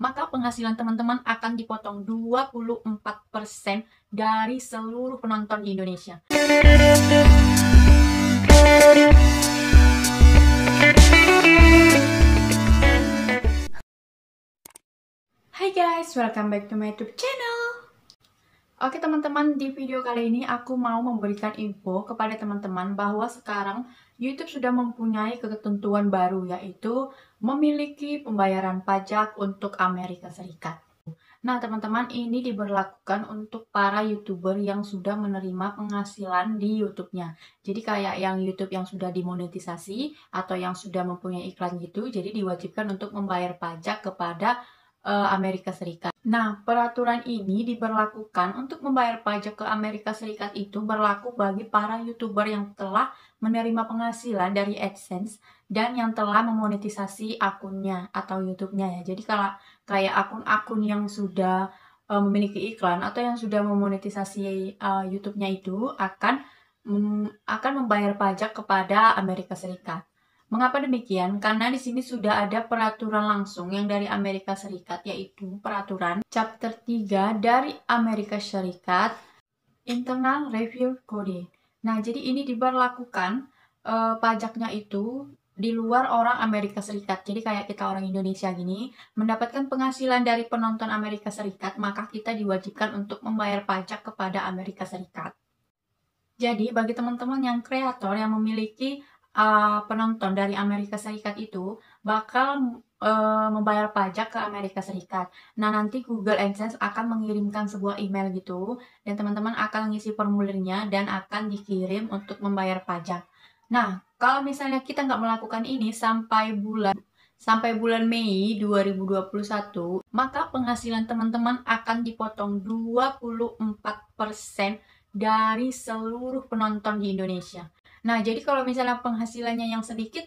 maka penghasilan teman-teman akan dipotong 24% dari seluruh penonton di Indonesia. Hai guys, welcome back to my YouTube channel. Oke teman-teman, di video kali ini aku mau memberikan info kepada teman-teman bahwa sekarang YouTube sudah mempunyai ketentuan baru, yaitu memiliki pembayaran pajak untuk Amerika Serikat. Nah teman-teman, ini diberlakukan untuk para YouTuber yang sudah menerima penghasilan di YouTube-nya. Jadi kayak yang YouTube yang sudah dimonetisasi atau yang sudah mempunyai iklan gitu, jadi diwajibkan untuk membayar pajak kepada Amerika Serikat. Nah, peraturan ini diberlakukan untuk membayar pajak ke Amerika Serikat itu berlaku bagi para YouTuber yang telah menerima penghasilan dari AdSense dan yang telah memonetisasi akunnya atau YouTube-nya ya. Jadi kalau kayak akun-akun yang sudah memiliki iklan atau yang sudah memonetisasi YouTube-nya itu akan membayar pajak kepada Amerika Serikat. Mengapa demikian? Karena di sini sudah ada peraturan langsung yang dari Amerika Serikat, yaitu peraturan Chapter 3 dari Amerika Serikat Internal Review Code. Nah, jadi ini diberlakukan pajaknya itu di luar orang Amerika Serikat. Jadi kayak kita orang Indonesia gini, mendapatkan penghasilan dari penonton Amerika Serikat, maka kita diwajibkan untuk membayar pajak kepada Amerika Serikat. Jadi bagi teman-teman yang kreator yang memiliki penonton dari Amerika Serikat itu bakal membayar pajak ke Amerika Serikat. Nah, nanti Google AdSense akan mengirimkan sebuah email gitu, dan teman-teman akan mengisi formulirnya dan akan dikirim untuk membayar pajak. Nah, kalau misalnya kita nggak melakukan ini sampai bulan Mei 2021, maka penghasilan teman-teman akan dipotong 24% dari seluruh penonton di Indonesia. Nah, jadi kalau misalnya penghasilannya yang sedikit,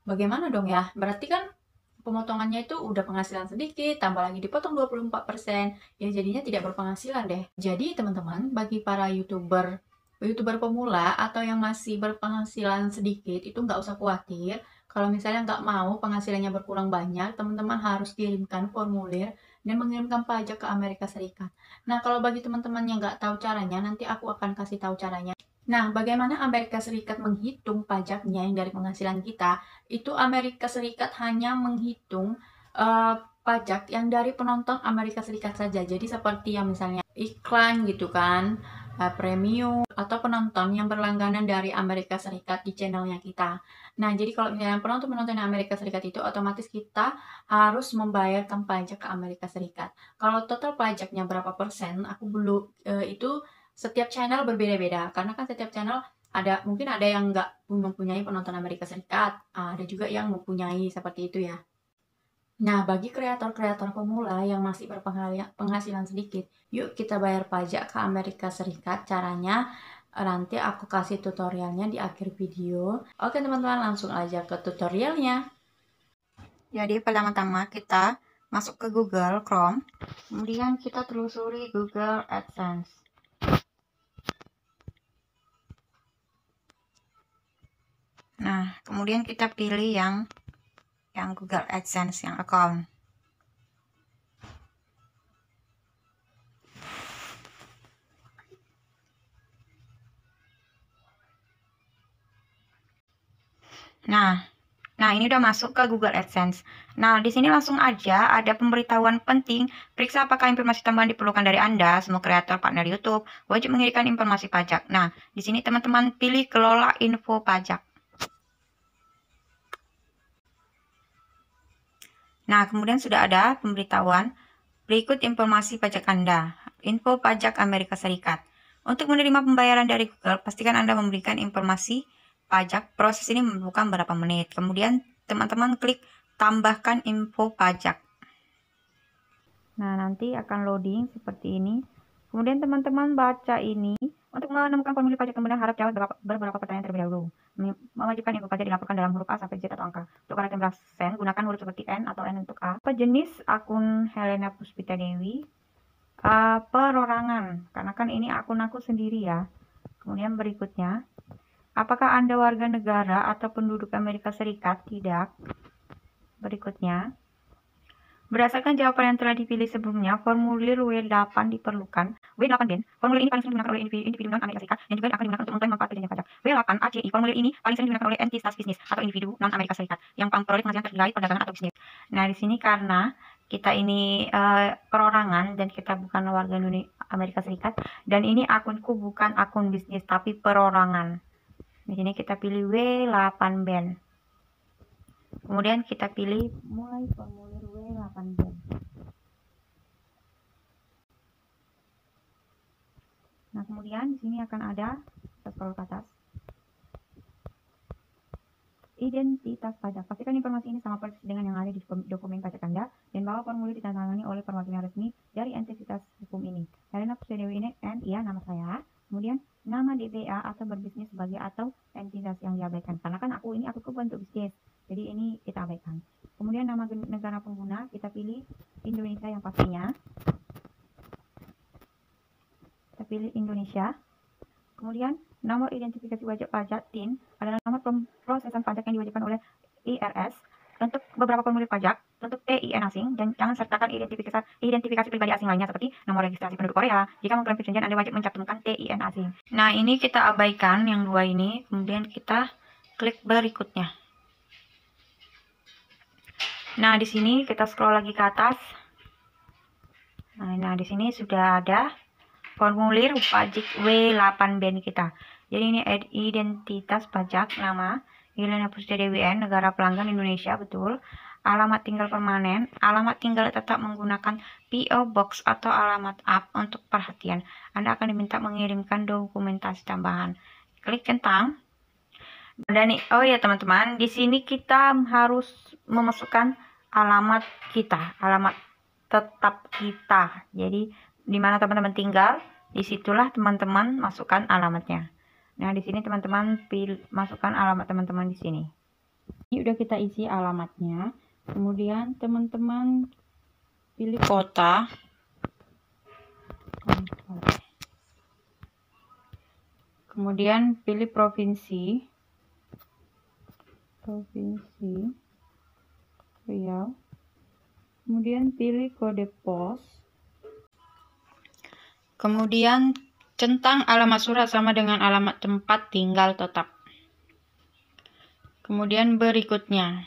bagaimana dong ya? Berarti kan pemotongannya itu udah penghasilan sedikit, tambah lagi dipotong 24%, ya jadinya tidak berpenghasilan deh. Jadi teman-teman, bagi para YouTuber pemula atau yang masih berpenghasilan sedikit, itu nggak usah khawatir. Kalau misalnya nggak mau penghasilannya berkurang banyak, teman-teman harus kirimkan formulir dan mengirimkan pajak ke Amerika Serikat. Nah, kalau bagi teman-teman yang nggak tahu caranya, nanti aku akan kasih tahu caranya. Nah, bagaimana Amerika Serikat menghitung pajaknya yang dari penghasilan kita? Itu Amerika Serikat hanya menghitung pajak yang dari penonton Amerika Serikat saja. Jadi seperti yang misalnya iklan gitu kan, premium, atau penonton yang berlangganan dari Amerika Serikat di channelnya kita. Nah, jadi kalau misalnya penonton Amerika Serikat itu otomatis kita harus membayarkan pajak ke Amerika Serikat. Kalau total pajaknya berapa persen, aku belum itu setiap channel berbeda-beda, karena kan setiap channel mungkin ada yang nggak mempunyai penonton Amerika Serikat, ada juga yang mempunyai seperti itu ya. Nah, bagi kreator-kreator pemula yang masih berpenghasilan sedikit, yuk kita bayar pajak ke Amerika Serikat. Caranya nanti aku kasih tutorialnya di akhir video. Oke teman-teman, langsung aja ke tutorialnya. Jadi pertama-tama kita masuk ke Google Chrome, kemudian kita telusuri Google AdSense. Nah, kemudian kita pilih yang Google AdSense, yang account. Nah, ini udah masuk ke Google AdSense. Nah, di sini langsung aja ada pemberitahuan penting. Periksa apakah informasi tambahan diperlukan dari Anda. Semua kreator partner YouTube wajib mengirimkan informasi pajak. Nah, di sini teman-teman pilih kelola info pajak. Nah, kemudian sudah ada pemberitahuan berikut informasi pajak Anda. Info pajak Amerika Serikat. Untuk menerima pembayaran dari Google, pastikan Anda memberikan informasi pajak. Proses ini membutuhkan berapa menit. Kemudian teman-teman klik tambahkan info pajak. Nah, nanti akan loading seperti ini. Kemudian teman-teman baca ini. Untuk menemukan formulir pajak yang benar, harap jawab beberapa pertanyaan terlebih dahulu. Mewajibkan info pajak dilaporkan dalam huruf A sampai Z atau angka. Untuk karakter sen, gunakan huruf seperti N atau N untuk A. Apa jenis akun Helena Puspita Dewi? Perorangan, karena kan ini akun aku sendiri ya. Kemudian berikutnya, apakah Anda warga negara atau penduduk Amerika Serikat? Tidak. Berikutnya, Berdasarkan jawaban yang telah dipilih sebelumnya, formulir W8 diperlukan. W8BN, formulir ini paling sering digunakan oleh individu non-Amerika Serikat dan juga akan digunakan untuk mengklaim manfaat perjanjian pajak. W8ACI, formulir ini paling sering digunakan oleh entitas bisnis atau individu non-Amerika Serikat yang memperoleh penghasilan terkait perdagangan atau bisnis. Nah, di sini karena kita ini perorangan dan kita bukan warga Amerika Serikat, dan ini akunku bukan akun bisnis tapi perorangan. Di sini kita pilih W8BN. Kemudian kita pilih mulai formulir W8BN. Nah, kemudian di sini akan ada, kita scroll ke atas, identitas pajak. Pastikan informasi ini sama persis dengan yang ada di dokumen pajak Anda dan bahwa formulir ditandatangani oleh perwakilan resmi dari entitas hukum ini. Helena Kusyadewi ini, iya nama saya. Kemudian nama DBA atau berbisnis sebagai atau entitas yang diabaikan. Karena kan aku bentuk bisnis, jadi ini kita abaikan. Kemudian nama negara pengguna kita pilih Indonesia yang pastinya. Kita pilih Indonesia. Kemudian nomor identifikasi wajib pajak TIN adalah nomor prosesan pajak yang diwajibkan oleh IRS untuk beberapa formulir pajak, untuk TIN asing, dan jangan sertakan identifikasi pribadi asing lainnya seperti nomor registrasi penduduk Korea. Jika mengklaim perjanjian, Anda wajib mencantumkan TIN asing. Nah, ini kita abaikan yang dua ini, kemudian kita klik berikutnya. Nah, di sini kita scroll lagi ke atas. Nah, di sini sudah ada formulir wajib W8BN kita. Jadi ini identitas pajak, nama Helena Pusdiadewi N, negara pelanggan Indonesia, betul. Alamat tinggal permanen, alamat tinggal tetap menggunakan PO Box atau alamat up untuk perhatian. Anda akan diminta mengirimkan dokumentasi tambahan. Klik centang. Dan oh ya teman-teman, di sini kita harus memasukkan alamat kita, alamat tetap kita. Jadi di mana teman-teman tinggal, disitulah teman-teman masukkan alamatnya. Nah, di sini teman-teman masukkan alamat teman-teman di sini. Ini udah kita isi alamatnya. Kemudian teman-teman pilih kota. Kemudian pilih provinsi. Riau. Kemudian pilih kode pos. Kemudian centang alamat surat sama dengan alamat tempat tinggal tetap. Kemudian berikutnya.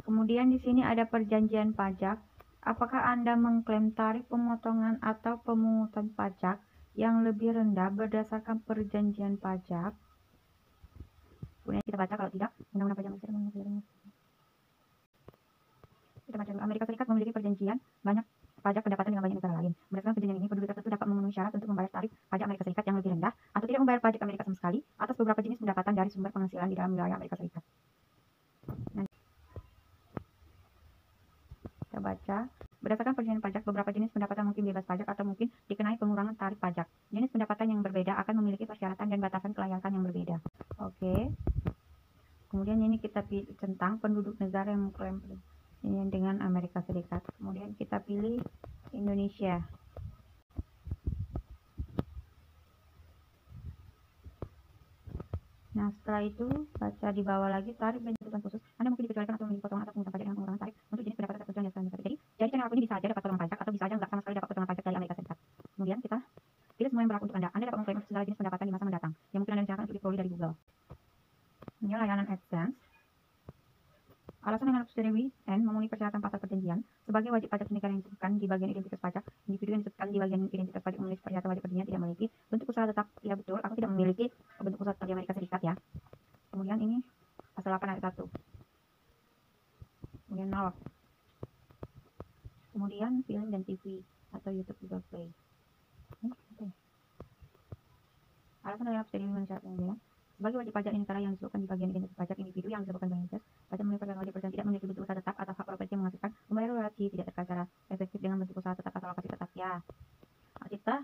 Kemudian di sini ada perjanjian pajak. Apakah Anda mengklaim tarif pemotongan atau pemungutan pajak yang lebih rendah berdasarkan perjanjian pajak? Kemudian kita baca, kalau tidak, Undang-Undang Pajak kita baca dulu. Amerika Serikat memiliki perjanjian banyak pajak pendapatan dengan banyak negara lain. Berdasarkan perjanjian ini, penduduk tertentu dapat memenuhi syarat untuk membayar tarif pajak Amerika Serikat yang lebih rendah atau tidak membayar pajak Amerika sama sekali atas beberapa jenis pendapatan dari sumber penghasilan di dalam wilayah Amerika Serikat. Nah, kita baca. Berdasarkan perjanjian pajak, beberapa jenis pendapatan mungkin bebas pajak atau mungkin dikenai pengurangan tarif pajak. Jenis pendapatan yang berbeda akan memiliki persyaratan dan batasan kelayakan yang berbeda. Oke. Kemudian ini kita pilih tentang penduduk negara yang mengklaim ini dengan Amerika Serikat. Kemudian kita pilih Indonesia. Nah, setelah itu baca di bawah lagi tarif dan ketentuan khusus. Anda mungkin diperbolehkan atau memiliki potongan atau pengurangan pajak dengan pengurangan tarif untuk jenis pendapatan tertentu yang diatur. Jadi channel aku ini bisa aja dapat potongan pajak atau bisa aja nggak sama sekali dapat potongan pajak dari Amerika Serikat. Kemudian kita pilih semua yang berlaku untuk Anda. Anda dapat mengklaim segala jenis pendapatan di masa mendatang yang mungkin Anda rencanakan untuk diperoleh dari Google. Ini layanan AdSense. Alasan Helena Pusdiadewi N memenuhi persyaratan pasal perjanjian sebagai wajib pajak negara yang disebutkan di bagian identitas pajak. Individu yang disebutkan di bagian identitas pajak memiliki persyaratan wajib perjanjian tidak memiliki bentuk usaha tetap. Ya betul, aku tidak memiliki bentuk usaha tetap di Amerika Serikat ya. Kemudian ini pasal 8 ayat 1. Kemudian nol. Kemudian film dan TV atau YouTube Google Play. Alasan Helena Pusdiadewi memenuhi syarat yang sebagai wajib pajak di negara yang disebutkan di bagian identitas pajak, individu yang disebutkan di bagian pajak memiliki persyaratan wajib perjanjian tidak memiliki bentuk usaha tetap atau hak properti yang menghasilkan membayar royalti tidak terkait secara efektif dengan bentuk usaha tetap atau lokasi tetap ya. Nah, kita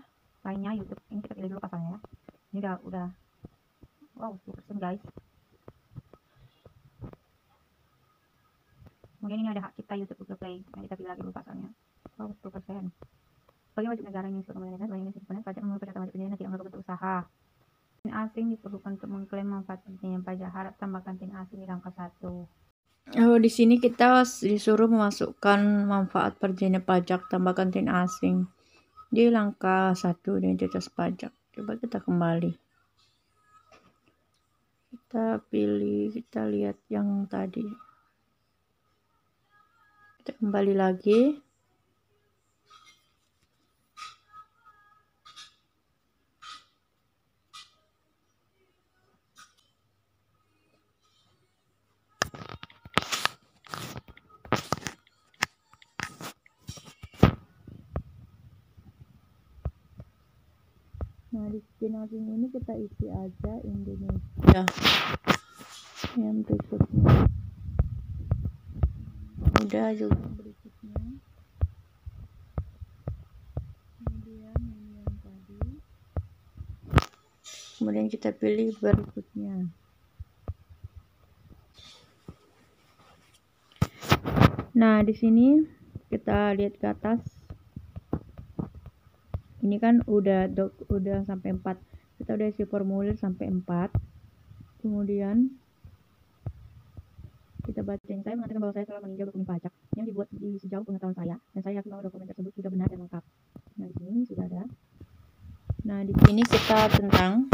lainnya YouTube ini kita pilih dulu pasalnya ya. Ini udah wow 10% guys. Kemudian ini ada hak cipta YouTube Google Play. Nah, kita pilih lagi dulu pasalnya. Wow 10%. Sebagai wajib negara yang disebutkan oleh negara yang disebutkan pajak memenuhi persyaratan wajib perjanjian tidak mengganggu bentuk usaha. asing diperlukan untuk mengklaim manfaat perjanjian pajak. Harap tambahkan PIN asing di langkah 1. Oh, di sini kita disuruh memasukkan manfaat perjanjian pajak, tambahkan PIN asing di langkah 1 identitas pajak. Coba kita kembali. Kita pilih, kita lihat yang tadi. Kita kembali lagi. Nah, di PIN asing ini kita isi aja Indonesia. Yang berikutnya. Udah juga berikutnya. Kemudian ini yang tadi. Kemudian kita pilih berikutnya. Nah, di sini kita lihat ke atas. Ini kan udah sampai 4. Kita udah isi formulir sampai 4. Kemudian kita bacain. Saya mengatakan bahwa saya telah meninjau dokumen pajak yang dibuat di sejauh pengetahuan saya, dan saya yakin bahwa dokumen tersebut sudah benar dan lengkap. Nah, di sini sudah ada. Nah, di sini kita tentang.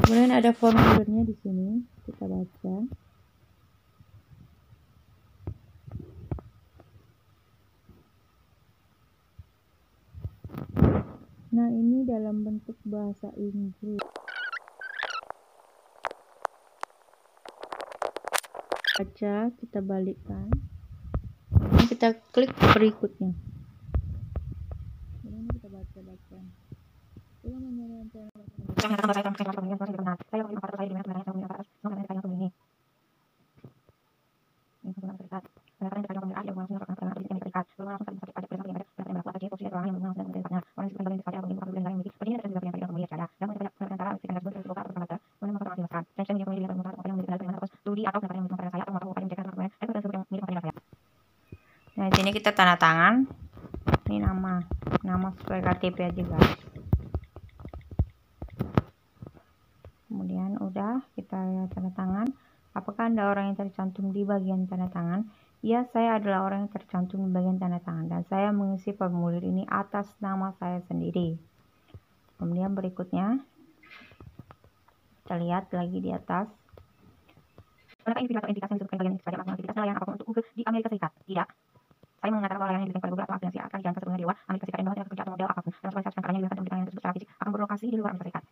Kemudian ada formulirnya di sini. Kita baca. Nah, ini dalam bentuk bahasa Inggris. Baca, kita balikkan. Ini kita klik berikutnya. Ini kita baca. Nah, di sini kita tanda tangan. Ini nama sesuai KTP aja, guys. Kemudian udah kita tanda tangan. Apakah Anda orang yang tercantum di bagian tanda tangan? Ya, saya adalah orang yang tercantum di bagian tanda tangan, dan saya mengisi formulir ini atas nama saya sendiri. Kemudian berikutnya kita lihat lagi di atas. Apakah individu atau entitas yang disebutkan bagian pajak melakukan aktivitas nelayan apapun untuk Google di Amerika Serikat? Tidak. Saya mengatakan bahwa layanan yang diberikan pada Google atau afiliasi akan dijalankan sebelumnya di luar Amerika Serikat, dan bahwa tidak kerja atau model apapun dalam sebuah syarat yang diberikan untuk layanan tersebut secara fisik akan berlokasi di luar Amerika Serikat.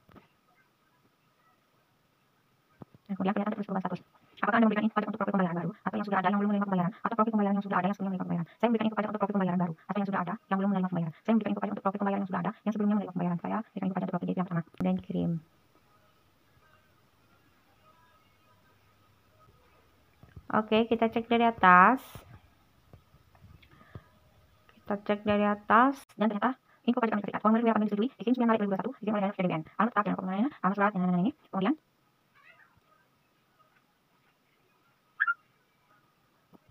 Dan kemudian kelihatan terus perubahan status. Apakah Anda memberikan info pajak untuk profil pembayaran baru, atau yang sudah ada yang belum menerima pembayaran, atau profil pembayaran yang sudah ada yang sebelumnya menerima pembayaran? Saya memberikan info pajak untuk profil pembayaran baru, atau yang sudah ada yang belum menerima pembayaran. Saya memberikan info pajak untuk profil pembayaran yang sudah ada yang sebelumnya menerima pembayaran. Saya memberikan info pajak untuk profil yang pertama dan kirim. Oke, kita cek dari atas. Dan ternyata info pajak Amerika Serikat. Formulir yang akan disetujui dikirim 9 Maret 2021, dikirim oleh FDBN. Alamat tetap dan formulirnya, alamat surat yang ini.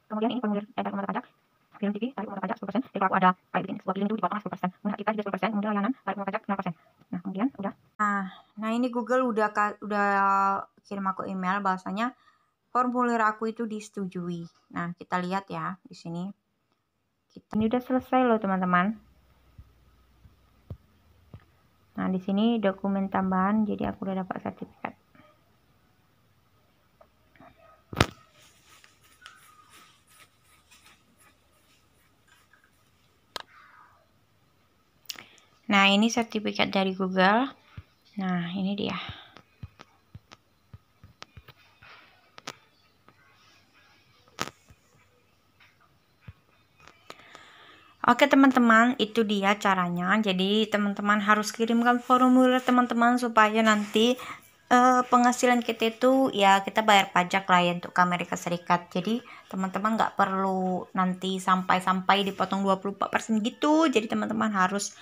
Kemudian ini formulir tarik pengamatan pajak, film TV, tarik pengamatan pajak 10%, jadi kalau ada kayak bikin sebuah film itu dipotong 10%, kemudian kita juga 10%, kemudian layanan tarik pengamatan pajak 0%. Nah, kemudian udah. Nah, ini Google udah kirim aku email bahwasanya formulir aku itu disetujui. Nah, kita lihat ya di sini. Ini udah selesai loh, teman-teman. Nah, di sini dokumen tambahan, jadi aku udah dapat sertifikat. Nah, ini sertifikat dari Google. Nah, ini dia. Oke, teman-teman, itu dia caranya. Jadi, teman-teman harus kirimkan formulir teman-teman supaya nanti penghasilan kita itu ya kita bayar pajak lah ya untuk ke Amerika Serikat. Jadi, teman-teman nggak perlu nanti sampai dipotong 24% gitu. Jadi, teman-teman harus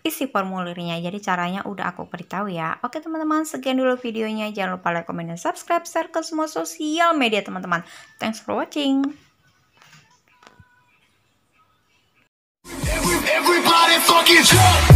isi formulirnya. Jadi caranya udah aku beritahu ya. Oke, teman-teman, sekian dulu videonya. Jangan lupa like, comment, dan subscribe, share ke semua sosial media teman-teman. Thanks for watching. Everybody fucking jump.